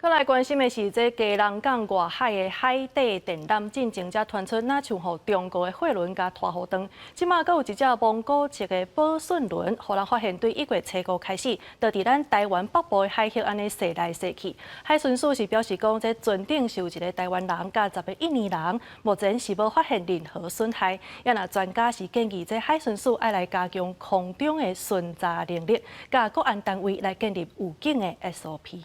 再来关心的是，这基隆港外海的海底电缆进前才传出，那像互中国的货轮甲拖好长。即马阁有一只蒙古籍的宝顺轮，互人发现对1月初5开始，就伫咱台湾北部的海域安尼驶来驶去。海巡署是表示讲，这船顶是有一个台湾人甲10个印尼人，目前是无发现任何损害。也那专家是建议，这海巡署爱来加强空中的巡查能力，甲国安单位来建立有警的 SOP。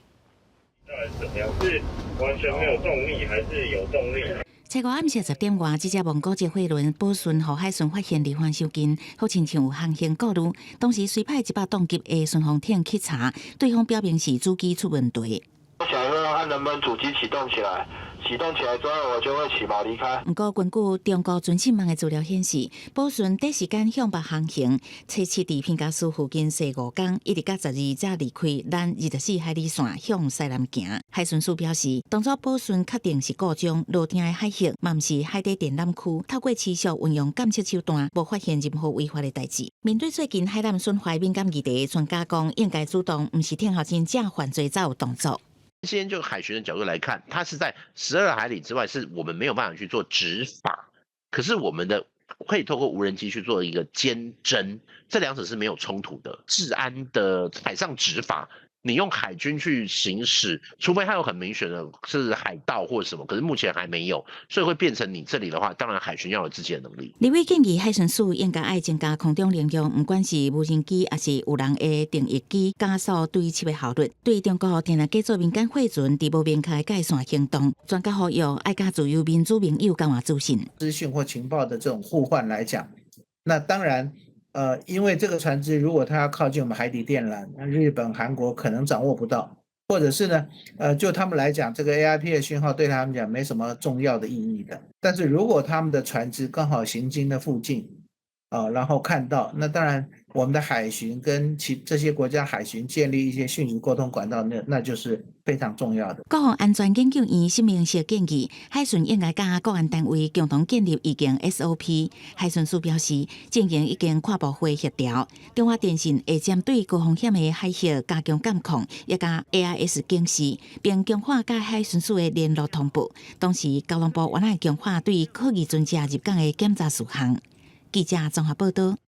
怎么样？是完全没有动力，还是有动力？初5暗时10点外，这只蒙古籍货轮宝顺互海巡发现离岸收近，好亲像有航行顾虑。当时随派100吨级的巡防艇去查，对方表明是主机出问题。我想要看能不能主机启动起来，启动起来之后，我就会起锚离开。不过，根据中国军信网的资料显示，宝顺短时间向北航行，初7伫平加苏附近驶5天，一直到12才离开咱24海里线向西南行。海巡署表示，当初宝顺确定是故障，落定的海域嘛毋是海底电缆区，透过持续运用监测手段，无发现任何违法的代志。面对最近海南损坏敏感议题，专家讲应该主动，毋是听候真正犯罪才有动作。 先就海巡的角度来看，它是在12海里之外，是我们没有办法去做执法。可是我们的可以透过无人机去做一个监侦，这两者是没有冲突的。治安的海上执法，你用海军去行使，除非它有很明显的是海盗或什么，可是目前还没有，所以会变成你这里的话，当然海巡要有自己的能力。李伟建议海巡署应该爱增加空中能力，不管是无人机还是有人的定翼机，加速对齐的效率。对中国定来改做民间货船，伫无明确界线行动，专家呼吁爱甲自由民主盟友甘话自信。资讯或情报的这种互换来讲，那当然。因为这个船只如果它要靠近我们海底电缆，那日本、韩国可能掌握不到，或者是呢，就他们来讲，这个 AIP 的讯号对他们讲没什么重要的意义的。但是如果他们的船只刚好行经的附近，然后看到，那当然我们的海巡跟这些国家海巡建立一些讯息沟通管道，那就是非常重要的。国防安全研究院新明确建议，海巡应该甲国安单位共同建立意见 SOP。海巡署表示，进行已经跨部会协调，中华电信会针对高风险的海域加强监控，也甲 AIS 警示，并强化甲海巡署的联络同步。同时，交通部原来强化对科技船只入港的检查事项。记者综合报道。